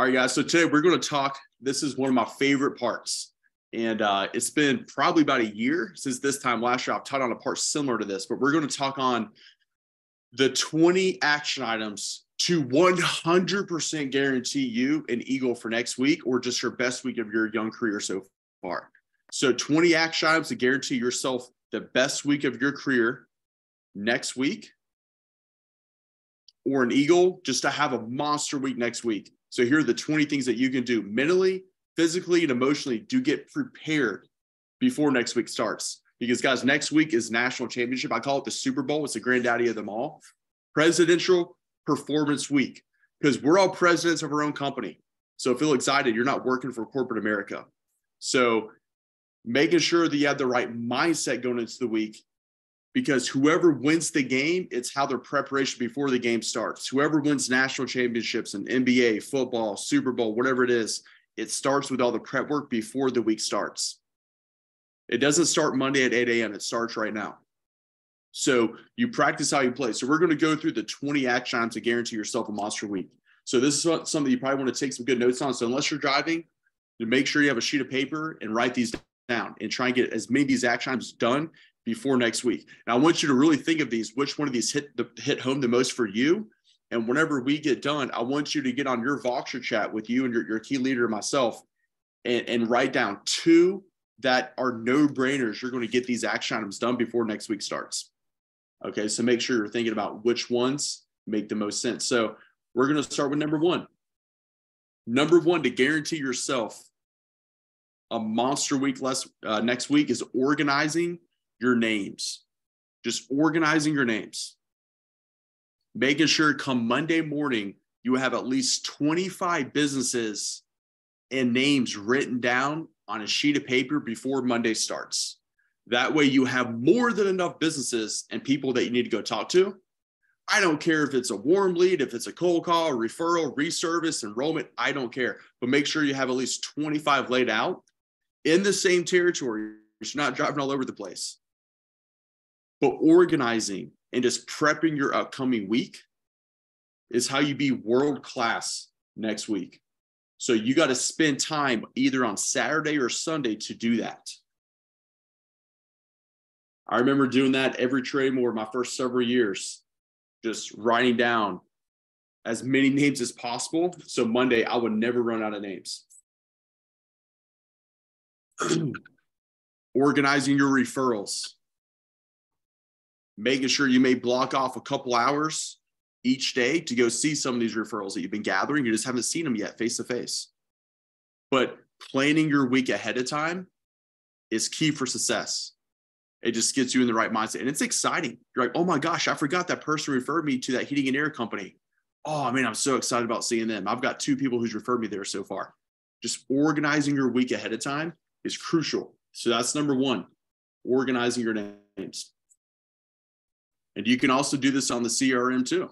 All right, guys. So today we're going to talk. This is one of my favorite parts. And it's been probably about a year since this time last year. I've taught on a part similar to this, but we're going to talk on the 20 action items to 100% guarantee you an Eagle for next week or just your best week of your young career so far. So 20 action items to guarantee yourself the best week of your career next week or an Eagle just to have a monster week next week. So here are the 20 things that you can do mentally, physically, and emotionally to get prepared before next week starts. Because, guys, next week is national championship. I call it the Super Bowl. It's the granddaddy of them all. Presidential Performance Week. Because we're all presidents of our own company. So feel excited. You're not working for corporate America. So making sure that you have the right mindset going into the week. Because whoever wins the game, it's how their preparation before the game starts. Whoever wins national championships in NBA, football, Super Bowl, whatever it is, it starts with all the prep work before the week starts. It doesn't start Monday at 8 a.m. It starts right now. So you practice how you play. So we're going to go through the 20 action items to guarantee yourself a monster week. So this is something you probably want to take some good notes on. So unless you're driving, make sure you have a sheet of paper and write these down and try and get as many of these action items done before next week. Now, I want you to really think of these, which one of these hit home the most for you. And whenever we get done, I want you to get on your Voxer chat with you and your key leader and myself and write down 2 that are no-brainers. You're going to get these action items done before next week starts. Okay, so make sure you're thinking about which ones make the most sense. So we're going to start with number 1. Number 1, to guarantee yourself a monster week next week is organizing your names. Just organizing your names. Making sure come Monday morning, you have at least 25 businesses and names written down on a sheet of paper before Monday starts. That way you have more than enough businesses and people that you need to go talk to. I don't care if it's a warm lead, if it's a cold call, a referral, reservice, enrollment, I don't care. But make sure you have at least 25 laid out in the same territory. You're not driving all over the place. But organizing and just prepping your upcoming week is how you be world-class next week. So you got to spend time either on Saturday or Sunday to do that. I remember doing that every trade more my first several years, just writing down as many names as possible. So Monday, I would never run out of names. Organizing your referrals. Making sure you may block off a couple hours each day to go see some of these referrals that you've been gathering. You just haven't seen them yet face to face. But planning your week ahead of time is key for success. It just gets you in the right mindset. And it's exciting. You're like, oh my gosh, I forgot that person referred me to that heating and air company. Oh man, I'm so excited about seeing them. I've got 2 people who's referred me there so far. Just organizing your week ahead of time is crucial. So that's number 1, organizing your names. And you can also do this on the CRM too.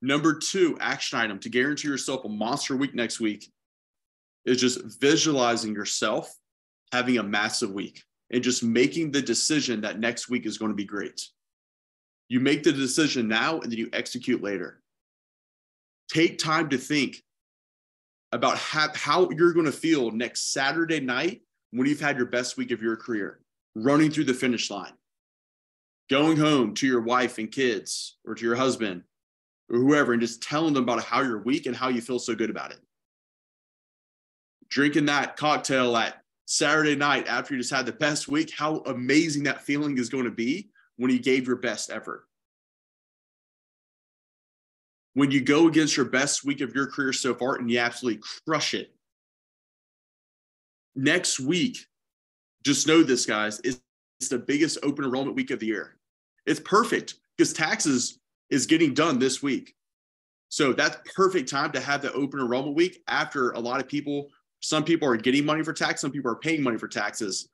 Number 2 action item to guarantee yourself a monster week next week is just visualizing yourself having a massive week and just making the decision that next week is going to be great. You make the decision now and then you execute later. Take time to think about how you're going to feel next Saturday night when you've had your best week of your career, running through the finish line, going home to your wife and kids or to your husband or whoever and just telling them about how your week and how you feel so good about it. Drinking that cocktail at Saturday night after you just had the best week, how amazing that feeling is going to be when you gave your best effort. When you go against your best week of your career so far and you absolutely crush it. Next week, just know this, guys, it's the biggest open enrollment week of the year. It's perfect because taxes is getting done this week. So that's perfect time to have the open enrollment week after a lot of people, some people are getting money for tax, some people are paying money for taxes.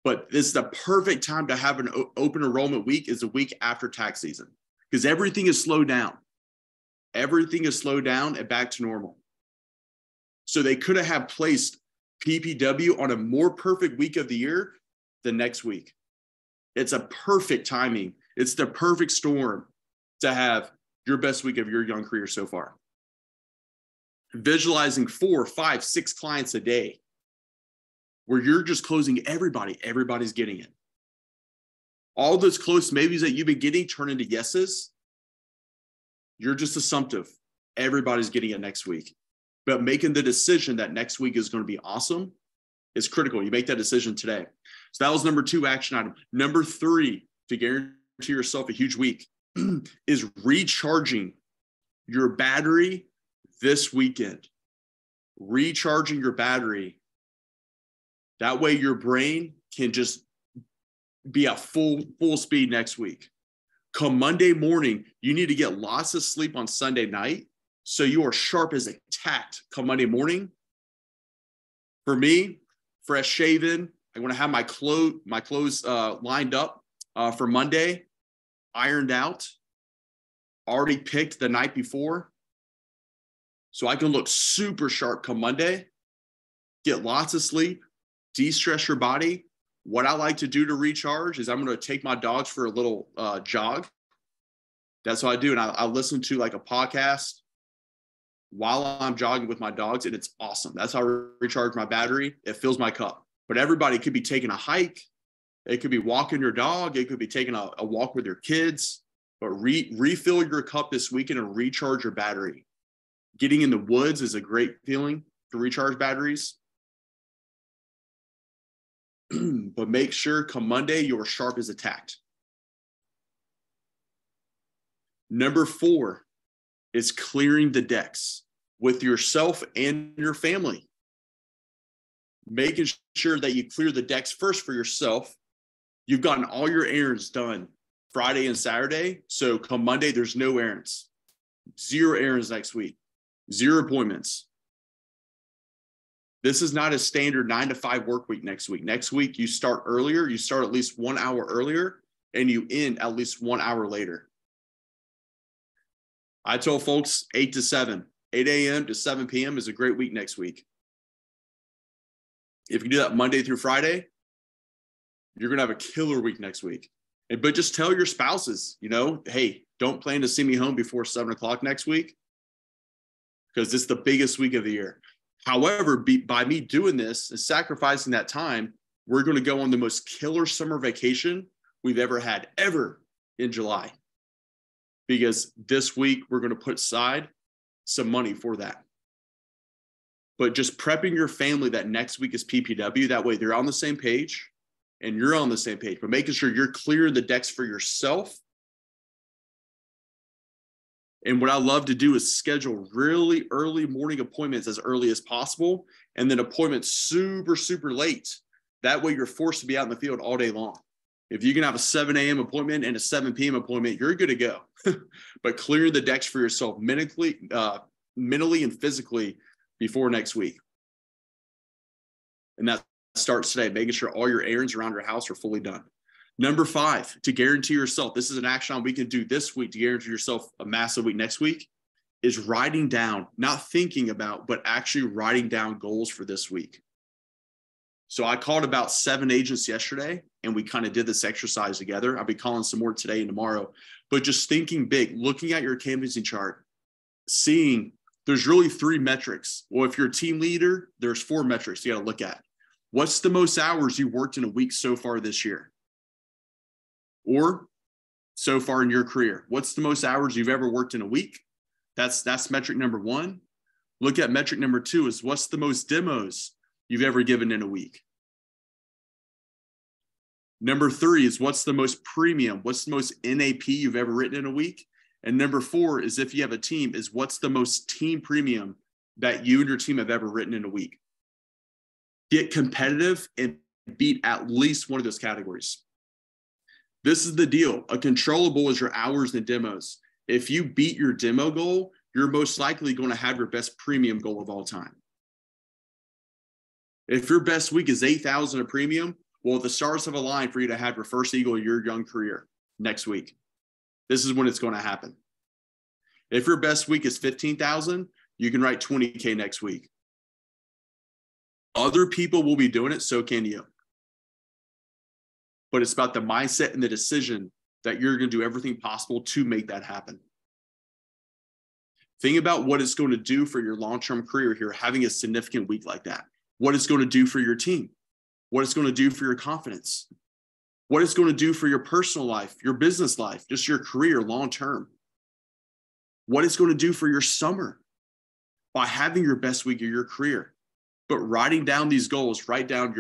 But this is the perfect time to have an open enrollment week is the week after tax season because everything is slowed down. Everything is slowed down and back to normal. So they could have placed PPW on a more perfect week of the year than next week. It's a perfect timing. It's the perfect storm to have your best week of your young career so far. Visualizing 4, 5, 6 clients a day where you're just closing everybody. Everybody's getting it. All those close maybes that you've been getting turn into yeses. You're just assumptive. Everybody's getting it next week. But making the decision that next week is going to be awesome is critical. You make that decision today. So that was number 2 action item. Number 3, to guarantee yourself a huge week, is recharging your battery this weekend. Recharging your battery. That way your brain can just be at full speed next week. Come Monday morning, you need to get lots of sleep on Sunday night so you are sharp as a tack come Monday morning. For me, fresh shaven, I want to have my clothes lined up for Monday, ironed out, already picked the night before, so I can look super sharp come Monday, get lots of sleep, de-stress your body. What I like to do to recharge is I'm going to take my dogs for a little jog. That's what I do. And I listen to like a podcast while I'm jogging with my dogs, and it's awesome. That's how I recharge my battery. It fills my cup. But everybody could be taking a hike. It could be walking your dog. It could be taking a walk with your kids. But refill your cup this weekend and recharge your battery. Getting in the woods is a great feeling to recharge batteries. But make sure come Monday, you're sharp as a tack. Number 4 is clearing the decks with yourself and your family. Making sure that you clear the decks first for yourself. You've gotten all your errands done Friday and Saturday. So come Monday, there's no errands. 0 errands next week. 0 appointments. This is not a standard 9 to 5 work week next week. Next week, you start earlier. You start at least 1 hour earlier, and you end at least 1 hour later. I told folks 8 to 7. 8 a.m. to 7 p.m. is a great week next week. If you do that Monday through Friday, you're going to have a killer week next week. But just tell your spouses, hey, don't plan to see me home before 7 o'clock next week because it's the biggest week of the year. However, by me doing this and sacrificing that time, we're going to go on the most killer summer vacation we've ever had, ever in July. Because this week, we're going to put aside some money for that. But just prepping your family that next week is PPW, that way they're on the same page and you're on the same page. But making sure you're clearing the decks for yourself. And what I love to do is schedule really early morning appointments as early as possible, and then appointments super, super late. That way you're forced to be out in the field all day long. If you can have a 7 a.m. appointment and a 7 p.m. appointment, you're good to go. But clearing the decks for yourself mentally and physically before next week. And that starts today, making sure all your errands around your house are fully done. Number 5, to guarantee yourself, this is an action we can do this week to guarantee yourself a massive week next week, is writing down, not thinking about, but actually writing down goals for this week. So I called about 7 agents yesterday, and we kind of did this exercise together. I'll be calling some more today and tomorrow, but just thinking big, looking at your canvassing chart, seeing there's really 3 metrics. Well, if you're a team leader, there's 4 metrics you got to look at. What's the most hours you worked in a week so far this year? Or so far in your career? What's the most hours you've ever worked in a week? That's metric number 1. Look at metric number 2 is what's the most demos you've ever given in a week? Number 3 is what's the most premium? What's the most NAP you've ever written in a week? And number 4 is if you have a team, is what's the most team premium that you and your team have ever written in a week? Get competitive and beat at least one of those categories. This is the deal. A controllable is your hours and demos. If you beat your demo goal, you're most likely going to have your best premium goal of all time. If your best week is 8,000 a premium, well, the stars have aligned for you to have your first eagle of your young career next week. This is when it's going to happen. If your best week is 15,000, you can write 20K next week. Other people will be doing it, so can you. But it's about the mindset and the decision that you're going to do everything possible to make that happen. Think about what it's going to do for your long-term career here, having a significant week like that. What it's going to do for your team. What it's going to do for your confidence. What it's going to do for your personal life, your business life, just your career long-term. What it's going to do for your summer by having your best week of your career. But writing down these goals, write down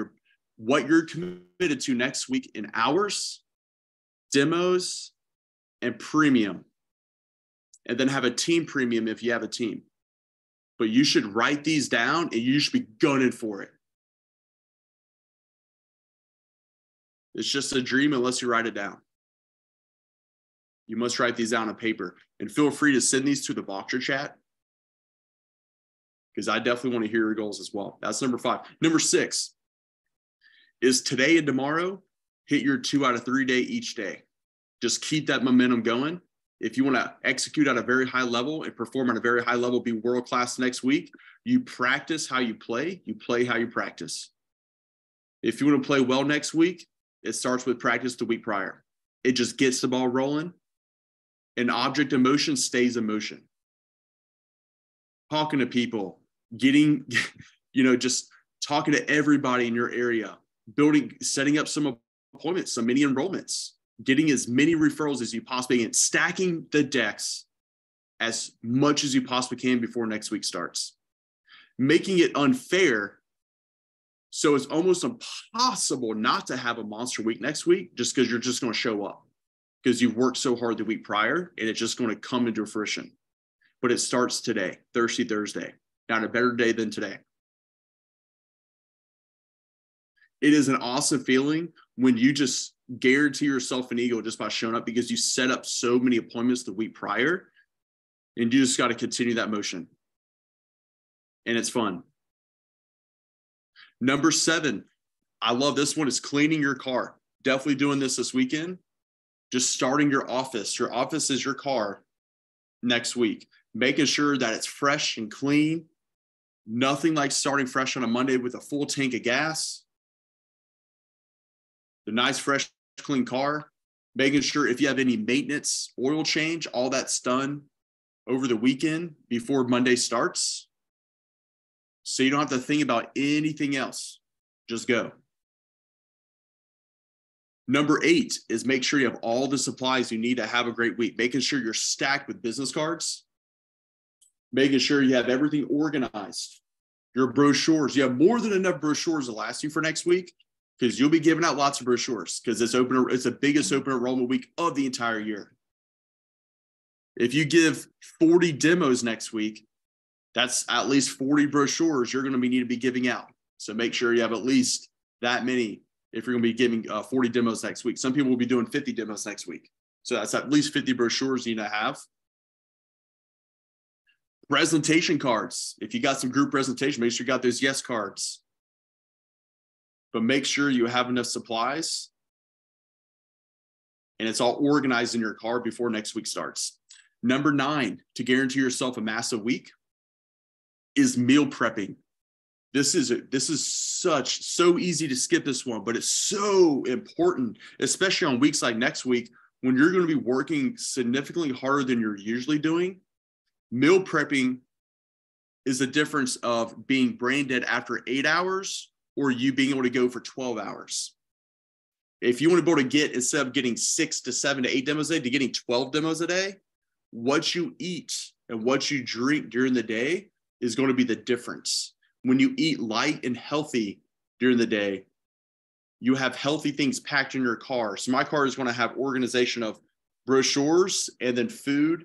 what you're committed to next week in hours, demos, and premium. And then have a team premium if you have a team. But you should write these down and you should be gunning for it. It's just a dream unless you write it down. You must write these down on paper. And feel free to send these to the Boxer chat, because I definitely want to hear your goals as well. That's number 5. Number 6 is today and tomorrow, hit your 2 out of 3 day each day. Just keep that momentum going. If you want to execute at a very high level and perform at a very high level, be world-class next week, you practice how you play how you practice. If you want to play well next week, it starts with practice the week prior. It just gets the ball rolling. An object in motion stays in motion. Talking to people, just talking to everybody in your area, setting up some appointments, some mini enrollments, getting as many referrals as you possibly can, stacking the decks as much as you possibly can before next week starts. Making it unfair so it's almost impossible not to have a monster week next week just because you're just going to show up because you've worked so hard the week prior and it's just going to come into fruition. But it starts today, Thursday. Not a better day than today. It is an awesome feeling when you just guarantee yourself an ego just by showing up because you set up so many appointments the week prior and you just got to continue that motion. And it's fun. Number 7, I love this one, is cleaning your car. Definitely doing this weekend. Just starting your office. Your office is your car next week. Making sure that it's fresh and clean. Nothing like starting fresh on a Monday with a full tank of gas. The nice, fresh, clean car. Making sure if you have any maintenance, oil change, all that's done over the weekend before Monday starts. So you don't have to think about anything else. Just go. Number 8 is make sure you have all the supplies you need to have a great week. Making sure you're stacked with business cards. Making sure you have everything organized. Your brochures. You have more than enough brochures to last you for next week because you'll be giving out lots of brochures because it's the biggest open enrollment week of the entire year. If you give 40 demos next week, that's at least 40 brochures you're going to need to be giving out. So make sure you have at least that many if you're going to be giving 40 demos next week. Some people will be doing 50 demos next week. So that's at least 50 brochures you need to have. Presentation cards. If you got some group presentation, make sure you got those yes cards. But make sure you have enough supplies and it's all organized in your car before next week starts. Number 9, to guarantee yourself a massive week, is meal prepping. This is so easy to skip this one, but it's so important, especially on weeks like next week when you're going to be working significantly harder than you're usually doing. Meal prepping is the difference of being brain dead after 8 hours or you being able to go for 12 hours. If you want to be able to get, instead of getting 6 to 7 to 8 demos a day, to getting 12 demos a day, what you eat and what you drink during the day is going to be the difference. When you eat light and healthy during the day, you have healthy things packed in your car. So my car is going to have organization of brochures and then food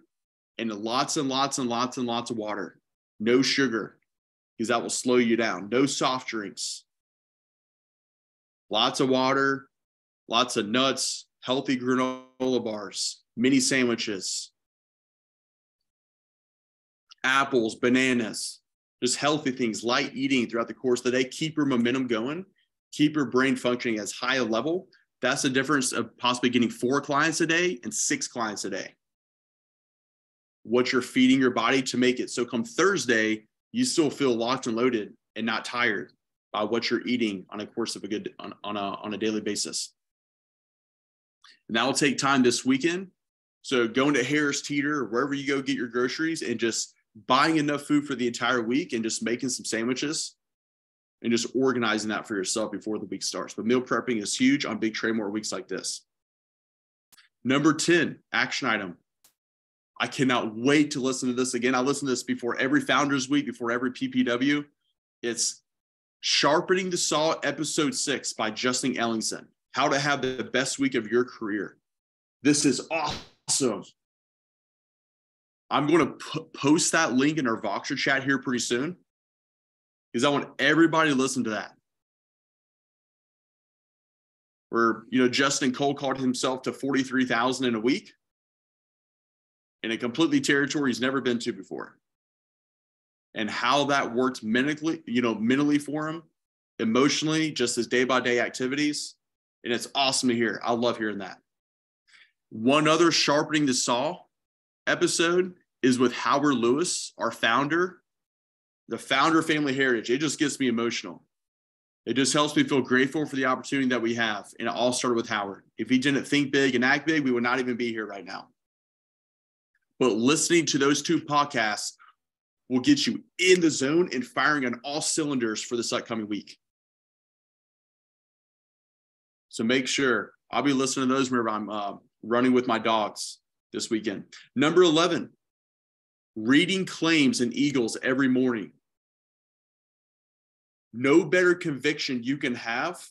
and lots and lots and lots and lots of water. No sugar, because that will slow you down. No soft drinks. Lots of water, lots of nuts, healthy granola bars, mini sandwiches, apples, bananas, just healthy things, light eating throughout the course of the day. Keep your momentum going. Keep your brain functioning as high a level. That's the difference of possibly getting 4 clients a day and 6 clients a day. What you're feeding your body to make it so come Thursday, you still feel locked and loaded and not tired by what you're eating on a course of on a daily basis. And that will take time this weekend. So going to Harris Teeter or wherever you go get your groceries and just buying enough food for the entire week and just making some sandwiches and just organizing that for yourself before the week starts. But meal prepping is huge on big trade more weeks like this. Number 10, action item. I cannot wait to listen to this again. I listen to this before every Founders Week, before every PPW. It's Sharpening the Saw, Episode 6 by Justin Ellingson. How to have the best week of your career. This is awesome. I'm going to post that link in our Voxer chat here pretty soon because I want everybody to listen to that. Where, Justin cold called himself to 43,000 in a week in a completely territory he's never been to before. And how that worked mentally for him, emotionally, just his day-by-day activities. And it's awesome to hear. I love hearing that. One other Sharpening the Saw episode is with Howard Lewis, our founder, the founder of Family Heritage. It just gets me emotional. It just helps me feel grateful for the opportunity that we have. And it all started with Howard. If he didn't think big and act big, we would not even be here right now. But listening to those two podcasts will get you in the zone and firing on all cylinders for this upcoming week. So make sure I'll be listening to those whenever I'm running with my dogs this weekend. Number 11, reading claims and Eagles every morning. No better conviction you can have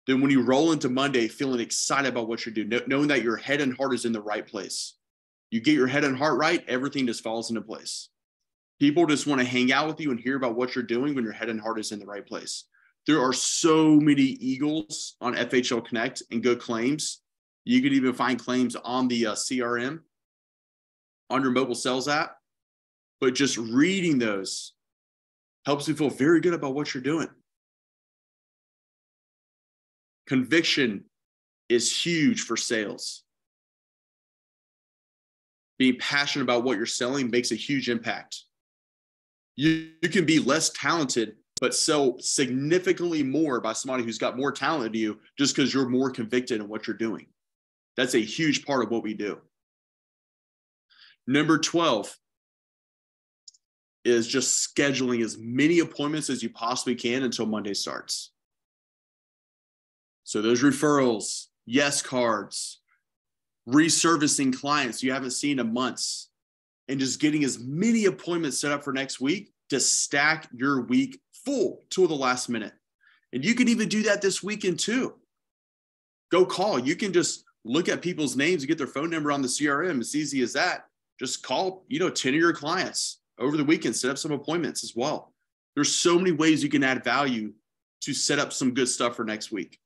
than when you roll into Monday feeling excited about what you're doing, knowing that your head and heart is in the right place. You get your head and heart right, everything just falls into place. People just want to hang out with you and hear about what you're doing when your head and heart is in the right place. There are so many Eagles on FHL Connect and good claims. You can even find claims on the CRM, on your mobile sales app. But just reading those helps you feel very good about what you're doing. Conviction is huge for sales. Being passionate about what you're selling makes a huge impact. You can be less talented, but sell significantly more by somebody who's got more talent than you just because you're more convicted in what you're doing. That's a huge part of what we do. Number 12 is just scheduling as many appointments as you possibly can until Monday starts. So those referrals, yes cards, reservicing clients you haven't seen in months, and just getting as many appointments set up for next week to stack your week full till the last minute. And you can even do that this weekend too. Go call. You can just look at people's names and get their phone number on the CRM. It's easy as that. Just call, 10 of your clients over the weekend, set up some appointments as well. There's so many ways you can add value to set up some good stuff for next week.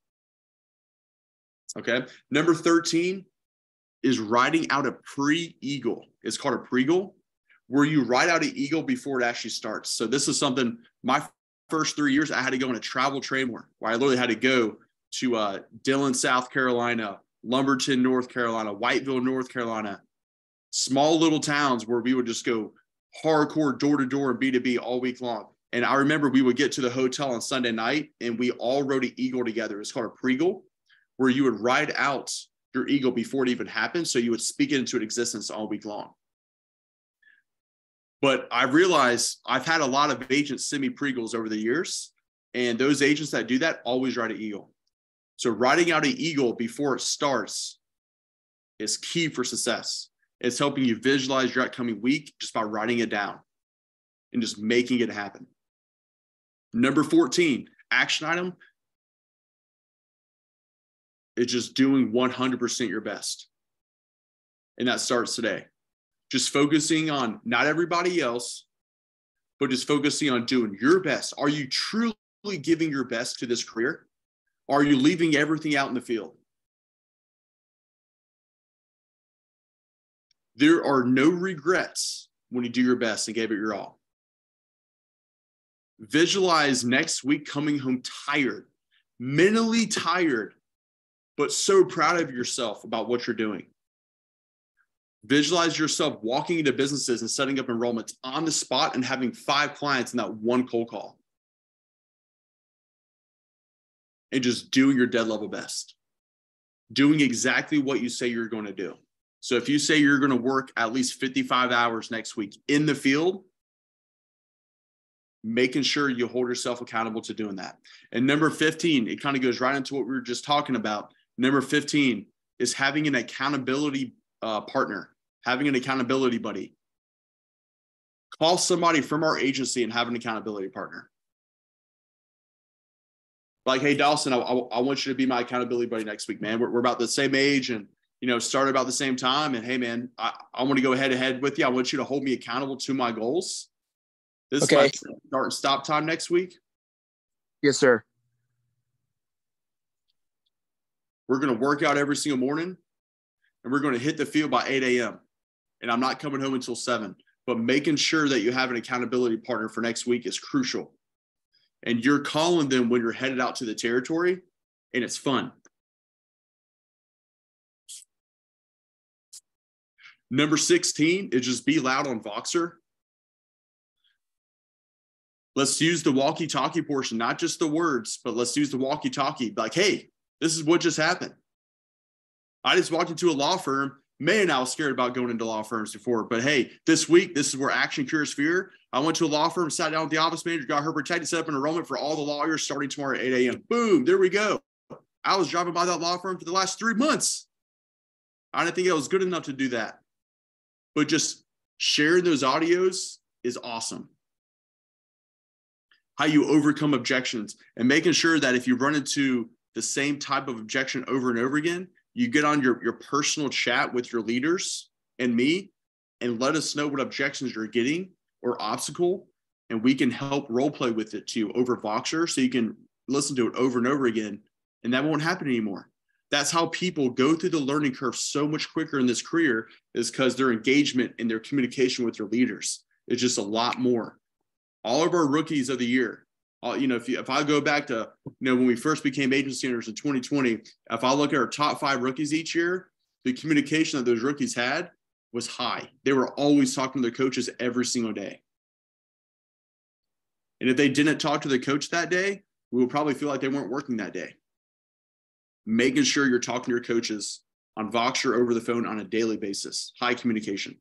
Okay. Number 13 is writing out a pre-eagle. It's called a pre-eagle, where you write out an eagle before it actually starts. So this is something, my first 3 years, I had to go on a travel trade where I literally had to go to Dillon, South Carolina, Lumberton, North Carolina, Whiteville, North Carolina, small little towns where we would just go hardcore door-to-door and B2B all week long. And I remember we would get to the hotel on Sunday night and we all wrote an eagle together. It's called a pre-eagle, where you would write out your eagle before it even happened. So you would speak it into existence all week long. But I realized I've had a lot of agents send me pre-eagles over the years. And those agents that do that always write an eagle. So writing out an eagle before it starts is key for success. It's helping you visualize your upcoming week just by writing it down and just making it happen. Number 14, action item, is just doing 100% your best. And that starts today. Just focusing on not everybody else, but just focusing on doing your best. Are you truly giving your best to this career? Are you leaving everything out in the field? There are no regrets when you do your best and gave it your all. Visualize next week coming home tired, mentally tired, but so proud of yourself about what you're doing. Visualize yourself walking into businesses and setting up enrollments on the spot and having 5 clients in that one cold call. And just doing your dead level best. Doing exactly what you say you're going to do. So if you say you're going to work at least 55 hours next week in the field, making sure you hold yourself accountable to doing that. And number 15, it kind of goes right into what we were just talking about. Number 15 is having an accountability partner, having an accountability buddy. Call somebody from our agency and have an accountability partner. Like, hey, Dawson, I want you to be my accountability buddy next week, man. We're about the same age and, started about the same time. And hey, man, I want to go head to head with you. I want you to hold me accountable to my goals. This is my start and stop time next week. Yes, sir. We're going to work out every single morning and we're going to hit the field by 8 a.m. And I'm not coming home until 7. But making sure that you have an accountability partner for next week is crucial. And you're calling them when you're headed out to the territory, and it's fun. Number 16 is just be loud on Voxer. Let's use the walkie-talkie portion, not just the words, but let's use the walkie-talkie. Like, hey, this is what just happened. I just walked into a law firm. Man, I was scared about going into law firms before. But hey, this week, this is where action cures fear. I went to a law firm, sat down with the office manager, got her protected, set up an enrollment for all the lawyers starting tomorrow at 8 a.m. Boom, there we go. I was driving by that law firm for the last 3 months. I didn't think I was good enough to do that. But just sharing those audios is awesome. How you overcome objections and making sure that if you run into the same type of objection over and over again, you get on your personal chat with your leaders and me and let us know what objections you're getting or obstacle, and we can help role play with it to you over Voxer so you can listen to it over and over again, and that won't happen anymore. That's how people go through the learning curve so much quicker in this career, is because their engagement and their communication with their leaders is just a lot more. All of our rookies of the year, if I go back to, when we first became agency owners in 2020, if I look at our top 5 rookies each year, the communication that those rookies had was high. They were always talking to their coaches every single day. And if they didn't talk to the coach that day, we would probably feel like they weren't working that day. Making sure you're talking to your coaches on Voxer over the phone on a daily basis. High communication.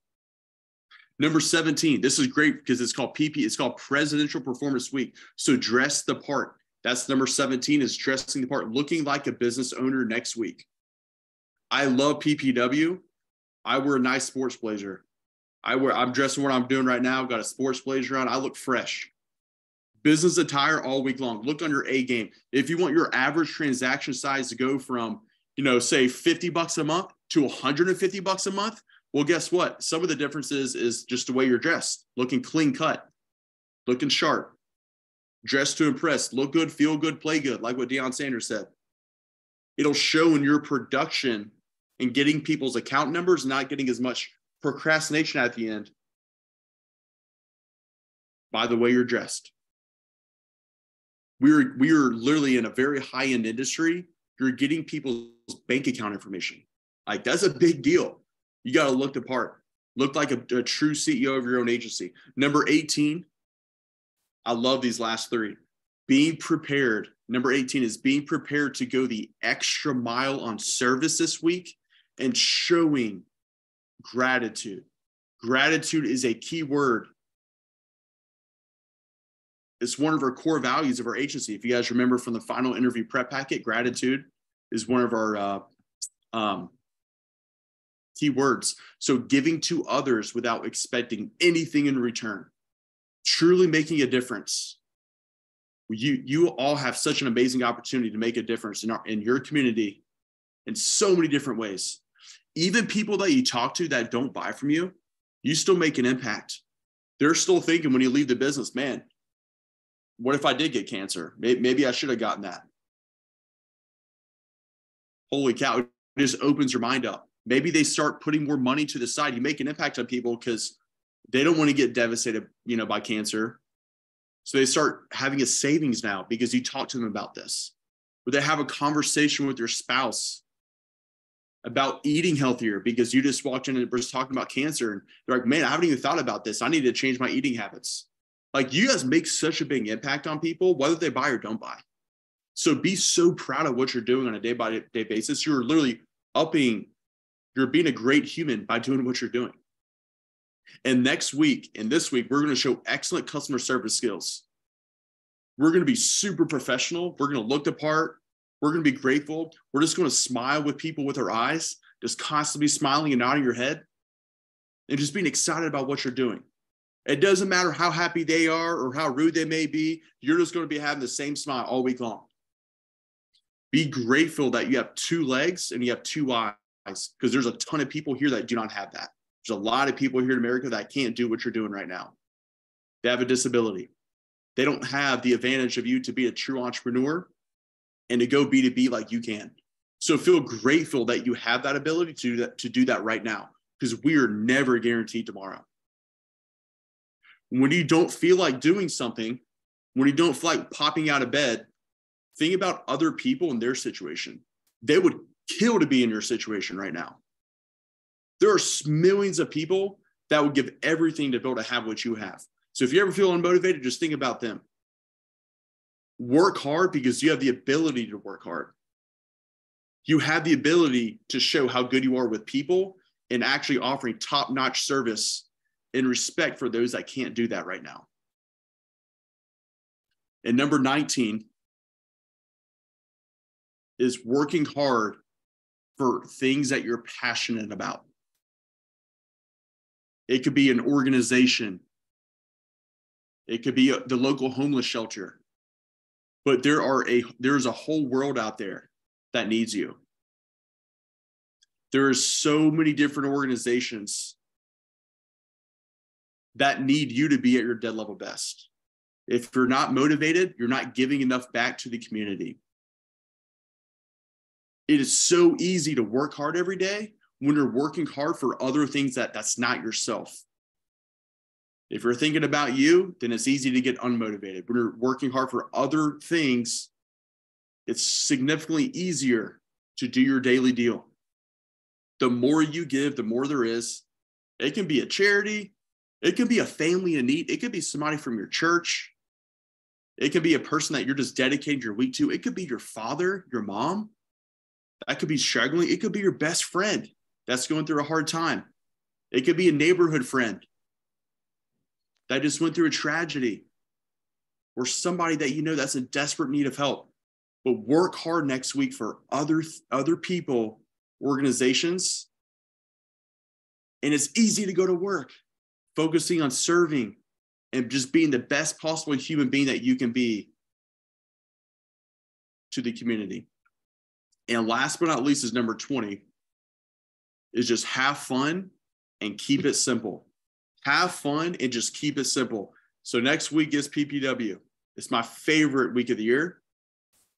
Number 17, this is great because it's called PP. It's called Presidential Performance Week. So dress the part. That's number 17, is dressing the part, looking like a business owner next week. I love PPW. I wear a nice sports blazer. I'm dressing what I'm doing right now. Got a sports blazer on. I look fresh. Business attire all week long. Look on your A game. If you want your average transaction size to go from, say $50 a month to $150 a month, well, guess what? Some of the differences is just the way you're dressed, looking clean cut, looking sharp, dressed to impress, look good, feel good, play good, like what Deion Sanders said. It'll show in your production and getting people's account numbers, not getting as much procrastination at the end by the way you're dressed. We are literally in a very high-end industry. You're getting people's bank account information. Like, that's a big deal. You got to look the part. Look like a true CEO of your own agency. Number 18, I love these last 3. Being prepared. Number 18 is being prepared to go the extra mile on service this week and showing gratitude. Gratitude is a key word. It's one of our core values of our agency. If you guys remember from the final interview prep packet, gratitude is one of our key words. So giving to others without expecting anything in return, truly making a difference. You all have such an amazing opportunity to make a difference in your community in so many different ways. Even people that you talk to that don't buy from you, you still make an impact. They're still thinking when you leave the business, man, what if I did get cancer? Maybe I should have gotten that. Holy cow, it just opens your mind up. Maybe they start putting more money to the side. You make an impact on people because they don't want to get devastated, by cancer. So they start having a savings now because you talk to them about this. Or they have a conversation with their spouse about eating healthier because you just walked in and was talking about cancer. And they're like, man, I haven't even thought about this. I need to change my eating habits. Like, you guys make such a big impact on people, whether they buy or don't buy. So be so proud of what you're doing on a day-by-day basis. You're literally upping You're being a great human by doing what you're doing. And next week and this week, we're going to show excellent customer service skills. We're going to be super professional. We're going to look the part. We're going to be grateful. We're just going to smile with people with our eyes, just constantly smiling and nodding your head and just being excited about what you're doing. It doesn't matter how happy they are or how rude they may be. You're just going to be having the same smile all week long. Be grateful that you have two legs and you have two eyes, because there's a ton of people here that do not have that. There's a lot of people here in America that can't do what you're doing right now. They have a disability. They don't have the advantage of you to be a true entrepreneur and to go B2B like you can. So feel grateful that you have that ability to do that right now, because we are never guaranteed tomorrow. When you don't feel like doing something, when you don't feel like popping out of bed, think about other people in their situation. They would kill to be in your situation right now. There are millions of people that would give everything to be able to have what you have. So if you ever feel unmotivated, just think about them. Work hard because you have the ability to work hard. You have the ability to show how good you are with people and actually offering top-notch service and respect for those that can't do that right now. And number 19 is working hard for things that you're passionate about. It could be an organization. It could be the local homeless shelter. But there's a whole world out there that needs you. There are so many different organizations that need you to be at your dead level best. If you're not motivated, you're not giving enough back to the community. It is so easy to work hard every day when you're working hard for other things that's not yourself. If you're thinking about you, then it's easy to get unmotivated. When you're working hard for other things, it's significantly easier to do your daily deal. The more you give, the more there is. It can be a charity. It can be a family in need. It could be somebody from your church. It could be a person that you're just dedicating your week to. It could be your father, your mom. That could be struggling. It could be your best friend that's going through a hard time. It could be a neighborhood friend that just went through a tragedy, or somebody that you know that's in desperate need of help. But work hard next week for other people, organizations. And it's easy to go to work, focusing on serving and just being the best possible human being that you can be to the community. And last but not least is number 20, is just have fun and keep it simple. Have fun and just keep it simple. So next week is PPW. It's my favorite week of the year.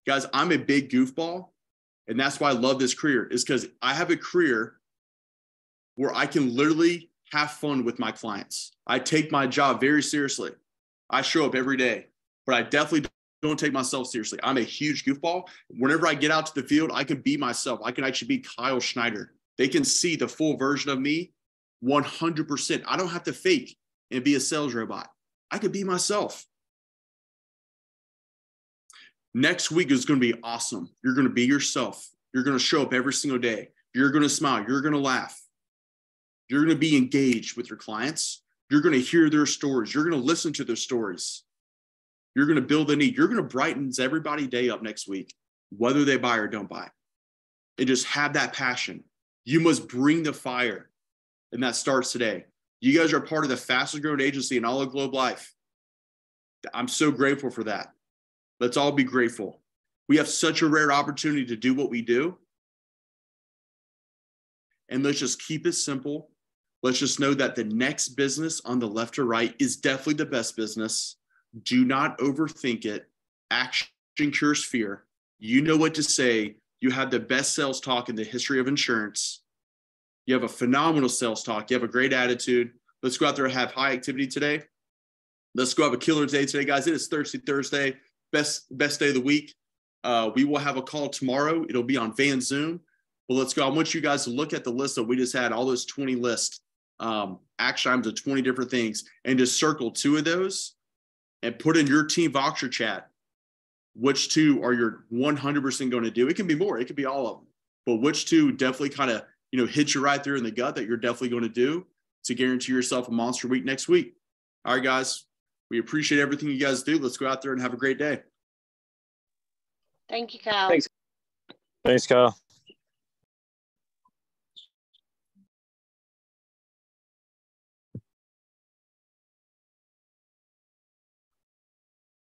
Guys, I'm a big goofball, and that's why I love this career, is because I have a career where I can literally have fun with my clients. I take my job very seriously. I show up every day, but I definitely don't take myself seriously. I'm a huge goofball. Whenever I get out to the field, I can be myself. I can actually be Kyle Schneider. They can see the full version of me 100%. I don't have to fake and be a sales robot. I could be myself. Next week is going to be awesome. You're going to be yourself. You're going to show up every single day. You're going to smile. You're going to laugh. You're going to be engaged with your clients. You're going to hear their stories. You're going to listen to their stories. You're going to build a need. You're going to brighten everybody's day up next week, whether they buy or don't buy. And just have that passion. You must bring the fire. And that starts today. You guys are part of the fastest growing agency in all of Globe Life. I'm so grateful for that. Let's all be grateful. We have such a rare opportunity to do what we do. And let's just keep it simple. Let's just know that the next business on the left or right is definitely the best business. Do not overthink it. Action cures fear. You know what to say. You have the best sales talk in the history of insurance. You have a phenomenal sales talk. You have a great attitude. Let's go out there and have high activity today. Let's go have a killer day today, guys. It is Thursday. Best day of the week. We will have a call tomorrow. It'll be on Van Zoom. But let's go. I want you guys to look at the list that we just had, all those 20 lists, action items of 20 different things, and just circle 2 of those and put in your team Voxer chat which 2 are you 100% going to do. It can be more. It could be all of them. But which 2 definitely kind of hit you right there in the gut that you're definitely going to do to guarantee yourself a monster week next week. All right, guys, we appreciate everything you guys do. Let's go out there and have a great day. Thank you, Kyle. Thanks. Thanks, Kyle.